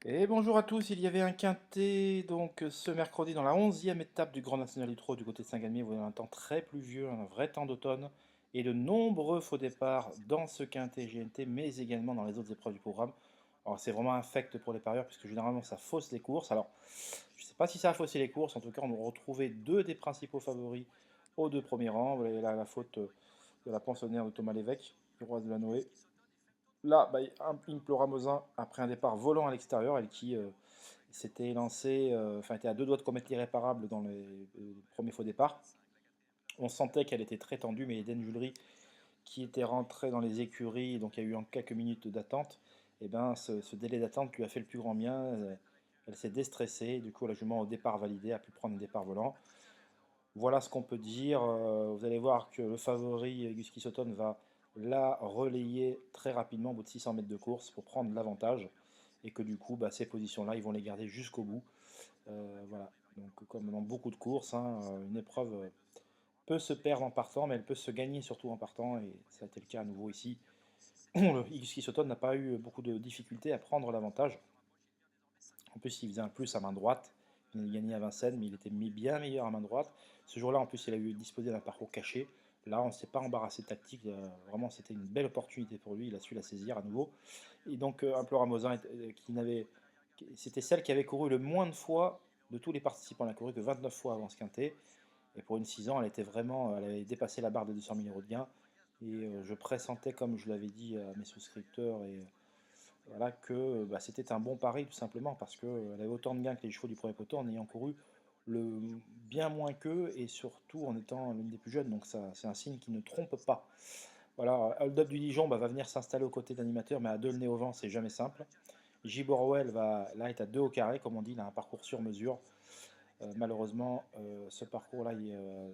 Et bonjour à tous, il y avait un quintet donc ce mercredi dans la 11e étape du Grand National du Trot du côté de Saint-Galmier. Vous avez un temps très pluvieux, un vrai temps d'automne et de nombreux faux départs dans ce quintet GNT, mais également dans les autres épreuves du programme. Alors c'est vraiment infect pour les parieurs puisque généralement ça fausse les courses. Alors je ne sais pas si ça a faussé les courses, en tout cas on a retrouvé deux des principaux favoris aux deux premiers rangs. Vous voyez là la faute de la pensionnaire de Thomas Lévesque, du roi de la Noé. Là, bah, Implora Mosin, après un départ volant à l'extérieur, elle qui s'était lancée, enfin était à deux doigts de commettre l'irréparable dans les premiers faux départs. On sentait qu'elle était très tendue, mais Eden Julery, qui était rentrée dans les écuries, donc il y a eu en quelques minutes d'attente, et ben ce délai d'attente lui a fait le plus grand bien. Elle s'est déstressée, du coup la jument au départ validé a pu prendre un départ volant. Voilà ce qu'on peut dire. Vous allez voir que le favori Gusky Sutton va la relayer très rapidement au bout de 600 mètres de course pour prendre l'avantage et que du coup, bah, ces positions-là, ils vont les garder jusqu'au bout. Voilà. Donc, comme dans beaucoup de courses, hein, une épreuve peut se perdre en partant, mais elle peut se gagner surtout en partant, et ça a été le cas à nouveau ici. Le Higgy Sutton n'a pas eu beaucoup de difficultés à prendre l'avantage. En plus, il faisait un plus à main droite. Il gagnait à Vincennes, mais il était bien meilleur à main droite. Ce jour-là, en plus, il a eu disposé d'un parcours caché. Là, on ne s'est pas embarrassé de tactique. Vraiment, c'était une belle opportunité pour lui. Il a su la saisir à nouveau. Et donc, Implora Mosin, c'était celle qui avait couru le moins de fois de tous les participants. Elle a couru que 29 fois avant ce quintet. Et pour une 6 ans, elle avait dépassé la barre des 200 000 euros de gains. Et je pressentais, comme je l'avais dit à mes souscripteurs et voilà, que bah, c'était un bon pari tout simplement parce qu'elle avait autant de gains que les chevaux du premier poteau en ayant couru bien moins qu'eux et surtout en étant l'une des plus jeunes. Donc ça, c'est un signe qui ne trompe pas. Voilà, Hold Up du Dijon va venir s'installer aux côtés d'animateur, mais à deux le nez au vent, c'est jamais simple. J. Borwell va là être à deux au carré, comme on dit, il a un parcours sur mesure. Malheureusement, ce parcours-là,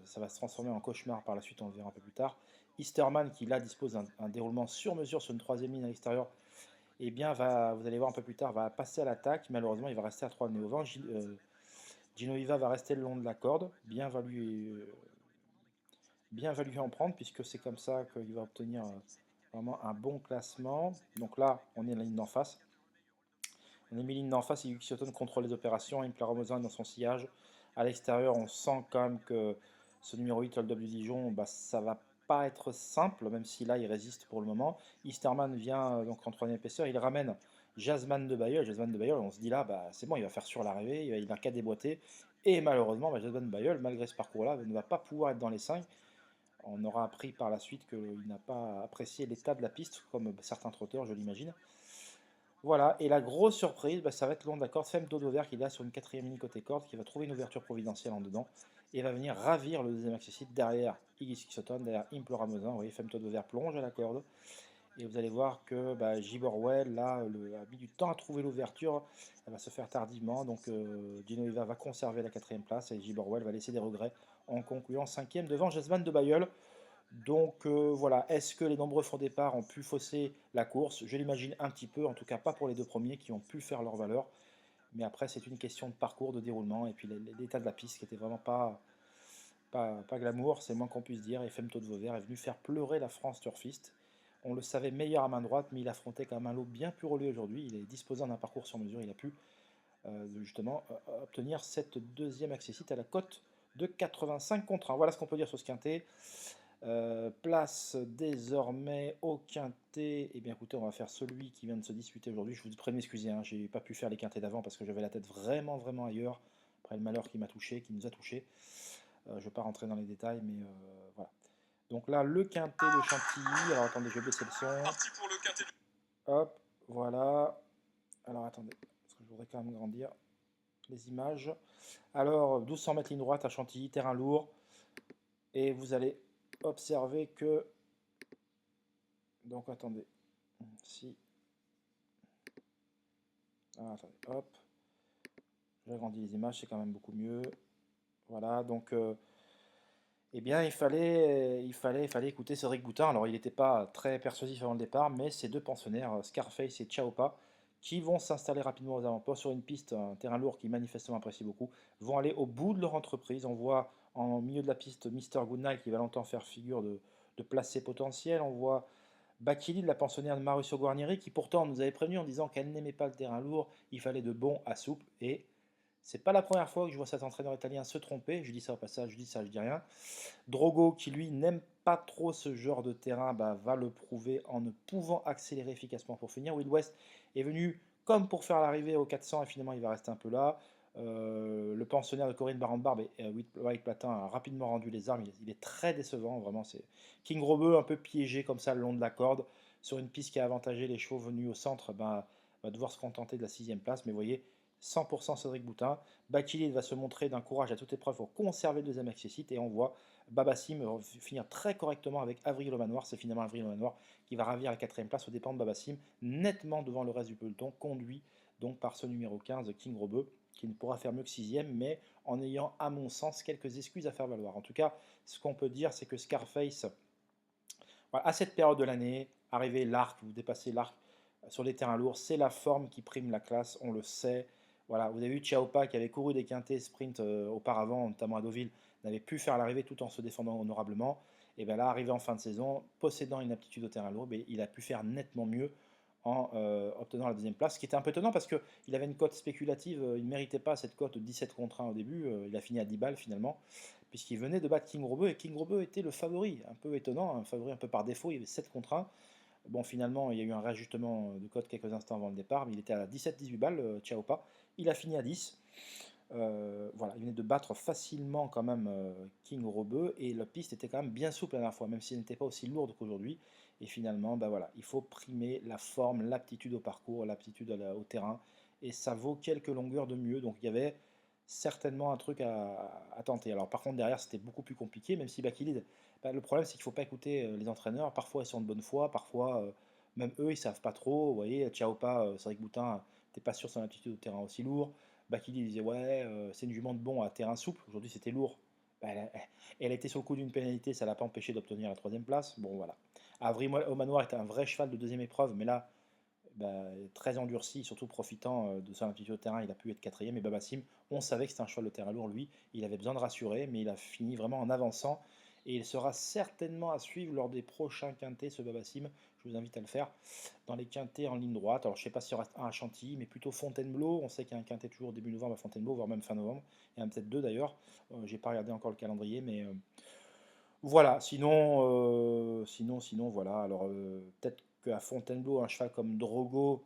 ça va se transformer en cauchemar par la suite, on le verra un peu plus tard. Easterman, qui là dispose d'un déroulement sur mesure sur une troisième ligne à l'extérieur, eh bien, vous allez voir un peu plus tard, va passer à l'attaque. Malheureusement, il va rester à 3 nez au vent. Gino Iva va rester le long de la corde. Bien va lui en prendre, puisque c'est comme ça qu'il va obtenir vraiment un bon classement. Donc là, on est la ligne d'en face. On est mis ligne d'en face et Yuki Soton contrôle les opérations. Impla Ramozan dans son sillage. À l'extérieur, on sent quand même que ce numéro 8, Hold Up du Dijon, bah, ça va pas être simple, même si là, il résiste pour le moment. Easterman vient donc en troisième épaisseur. Il ramène Jasmine de Bayeul. Jasmine de Bayeul, on se dit là, bah, c'est bon, il va faire sur l'arrivée. Il n'a qu'à déboîter. Et malheureusement, bah, Jasmine de Bayeul, malgré ce parcours-là, ne va pas pouvoir être dans les 5. On aura appris par la suite qu'il n'a pas apprécié l'état de la piste, comme certains trotteurs, je l'imagine. Voilà, et la grosse surprise, bah, ça va être le long de la corde, Femme Dodo Vert qui est là sur une quatrième ligne côté corde, qui va trouver une ouverture providentielle en dedans, et va venir ravir le deuxième accessible derrière Iggy Sixoton, derrière Implora Mosin. Vous voyez, Femme Dodo Vert plonge à la corde, et vous allez voir que bah, Giborwell, là, a mis du temps à trouver l'ouverture, elle va se faire tardivement, donc Gino Iva va conserver la quatrième place, et Giborwell va laisser des regrets en concluant cinquième devant Jasmine de Bayeul. Donc voilà, est-ce que les nombreux faux départs ont pu fausser la course? Je l'imagine un petit peu, en tout cas pas pour les deux premiers qui ont pu faire leur valeur. Mais après, c'est une question de parcours, de déroulement, et puis l'état de la piste qui était vraiment pas glamour, c'est moins qu'on puisse dire. Et Femto de Vauvert est venu faire pleurer la France turfiste. On le savait meilleur à main droite, mais il affrontait quand même un lot bien plus relevé aujourd'hui. Il est disposé d'un parcours sur mesure, il a pu justement obtenir cette deuxième accessite à la cote de 85 contre 1. Voilà ce qu'on peut dire sur ce quintet. Place désormais au quintet. Eh bien écoutez, on va faire celui qui vient de se disputer aujourd'hui. Je vous prie de m'excuser, hein, j'ai pas pu faire les quintets d'avant parce que j'avais la tête vraiment ailleurs. Après le malheur qui m'a touché, qui nous a touché. Je ne vais pas rentrer dans les détails, mais voilà. Donc là, le quintet de Chantilly. Alors attendez, je vais baisser le son. Hop, voilà. Alors attendez, parce que je voudrais quand même grandir les images. Alors, 1200 mètres ligne droite à Chantilly, terrain lourd. Et vous allez observer que... Donc attendez, si... Ah, attendez, hop. J'agrandis les images, c'est quand même beaucoup mieux. Voilà, donc... eh bien, il fallait écouter Cédric Boutin. Alors, il n'était pas très persuasif avant le départ, mais ces deux pensionnaires, Scarface et Chaopa, qui vont s'installer rapidement aux avant-postes sur une piste, un terrain lourd qui manifestement apprécie beaucoup, vont aller au bout de leur entreprise. On voit en milieu de la piste Mister Goodnight qui va longtemps faire figure de placé potentiel. On voit Bakili, la pensionnaire de Mauricio Guarnieri, qui pourtant nous avait prévenu en disant qu'elle n'aimait pas le terrain lourd, il fallait de bon à souple, et c'est pas la première fois que je vois cet entraîneur italien se tromper, je dis ça au passage, je dis ça, je dis rien. Drogo, qui lui n'aime pas trop ce genre de terrain, bah, va le prouver en ne pouvant accélérer efficacement pour finir. Will West est venu comme pour faire l'arrivée au 400 et finalement il va rester un peu là. Le pensionnaire de Corinne Barand-Barbe et White Platin a rapidement rendu les armes. Il est très décevant, vraiment. C'est King Robeux un peu piégé comme ça le long de la corde sur une piste qui a avantagé les chevaux venus au centre. Bah, va devoir se contenter de la 6e place. Mais vous voyez, 100% Cédric Boutin. Bakili va se montrer d'un courage à toute épreuve pour conserver le deuxième accessite et on voit Babassim finir très correctement avec Avril au Manoir. C'est finalement Avril au Manoir qui va ravir la 4e place aux dépens de Babassim, nettement devant le reste du peloton, conduit donc par ce numéro 15, King Robeux, qui ne pourra faire mieux que 6e, mais en ayant, à mon sens, quelques excuses à faire valoir. En tout cas, ce qu'on peut dire, c'est que Scarface, voilà, à cette période de l'année, arriver l'arc, vous dépassez l'arc sur les terrains lourds, c'est la forme qui prime la classe, on le sait. Voilà, vous avez vu Chiaopa qui avait couru des quintés sprint auparavant, notamment à Deauville, n'avait pu faire l'arrivée tout en se défendant honorablement. Et bien là, arrivé en fin de saison, possédant une aptitude au terrain lourd, il a pu faire nettement mieux en obtenant la 2e place, ce qui était un peu étonnant parce qu'il avait une cote spéculative, il ne méritait pas cette cote de 17 contre 1 au début, il a fini à 10 balles finalement, puisqu'il venait de battre King Robeux, et King Robeux était le favori, un peu étonnant, un favori un peu par défaut, il y avait 7 contre 1. Bon, finalement, il y a eu un réajustement de cote quelques instants avant le départ, mais il était à 17-18 balles, Chiaopa, il a fini à 10. Voilà, il venait de battre facilement quand même King Robeux, et la piste était quand même bien souple la dernière fois, même si elle n'était pas aussi lourde qu'aujourd'hui. Et finalement, bah voilà, il faut primer la forme, l'aptitude au parcours, l'aptitude au terrain, et ça vaut quelques longueurs de mieux. Donc il y avait certainement un truc à tenter. Alors par contre derrière c'était beaucoup plus compliqué, même si Bakilid, bah, le problème c'est qu'il ne faut pas écouter les entraîneurs, parfois ils sont de bonne foi, parfois même eux ils savent pas trop. Vous voyez, Ciaopa, Cédric Boutin, t'es pas sûr de son aptitude au terrain aussi lourd. Bakili disait ouais, c'est une jument de bon à terrain souple. Aujourd'hui c'était lourd. Bah, elle a été sur le coup d'une pénalité, ça l'a pas empêché d'obtenir la 3e place. Bon voilà. Avril au Manoir était un vrai cheval de 2e épreuve, mais là, bah, très endurci, surtout profitant de son aptitude au terrain, il a pu être 4e. Et Babassim, on savait que c'était un cheval de terrain lourd, lui, il avait besoin de rassurer, mais il a fini vraiment en avançant. Et il sera certainement à suivre lors des prochains quintés, ce Babassim. Je vous invite à le faire dans les quintés en ligne droite. Alors je ne sais pas s'il reste un à Chantilly, mais plutôt Fontainebleau. On sait qu'il y a un quintet toujours début novembre à Fontainebleau, voire même fin novembre. Il y en a peut-être 2 d'ailleurs. J'ai pas regardé encore le calendrier, mais voilà. Sinon, voilà. Alors peut-être qu'à Fontainebleau, un cheval comme Drogo,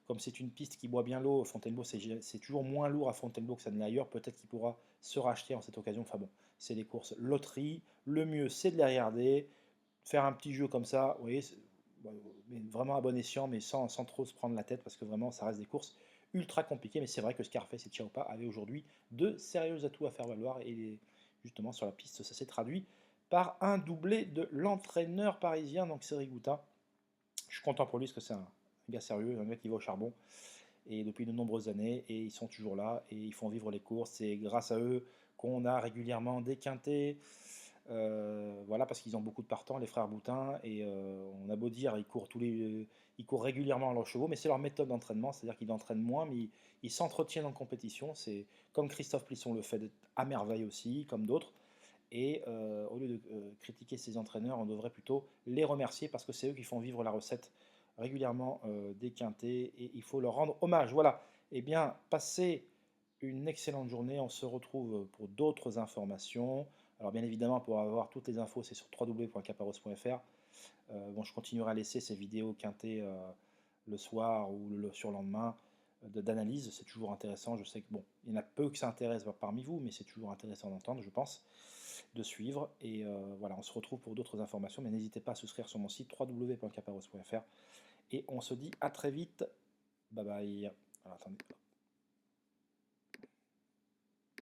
comme c'est une piste qui boit bien l'eau, Fontainebleau c'est toujours moins lourd à Fontainebleau que ça ne l'est ailleurs. Peut-être qu'il pourra se racheter en cette occasion. Enfin bon, c'est des courses loterie. Le mieux, c'est de les regarder, faire un petit jeu comme ça. Vous voyez, bon, mais vraiment à bon escient, mais sans trop se prendre la tête, parce que vraiment, ça reste des courses ultra compliquées. Mais c'est vrai que Scarface et Chiaopa avaient aujourd'hui de sérieux atouts à faire valoir, et justement sur la piste, ça s'est traduit par un doublé de l'entraîneur parisien, donc Cédric Boutin. Je suis content pour lui parce que c'est un gars sérieux, un gars qui va au charbon et depuis de nombreuses années, et ils sont toujours là et ils font vivre les courses. C'est grâce à eux qu'on a régulièrement des quintés. Voilà, parce qu'ils ont beaucoup de partants, les frères Boutin, et on a beau dire, ils courent régulièrement leurs chevaux, mais c'est leur méthode d'entraînement, c'est-à-dire qu'ils entraînent moins, mais ils s'entretiennent en compétition. C'est comme Christophe Plisson le fait à merveille aussi, comme d'autres. Et au lieu de critiquer ces entraîneurs, on devrait plutôt les remercier parce que c'est eux qui font vivre la recette régulièrement des quintés, et il faut leur rendre hommage. Voilà, eh bien, passez une excellente journée. On se retrouve pour d'autres informations. Alors, bien évidemment, pour avoir toutes les infos, c'est sur www.caparos.fr. Bon, je continuerai à laisser ces vidéos quintées le soir ou le surlendemain d'analyse. C'est toujours intéressant. Je sais que bon, il y en a peu que ça intéresse parmi vous, mais c'est toujours intéressant d'entendre, je pense, de suivre. Et voilà, on se retrouve pour d'autres informations, mais n'hésitez pas à souscrire sur mon site www.caparos.fr. Et on se dit à très vite. Bye bye. Alors, attendez.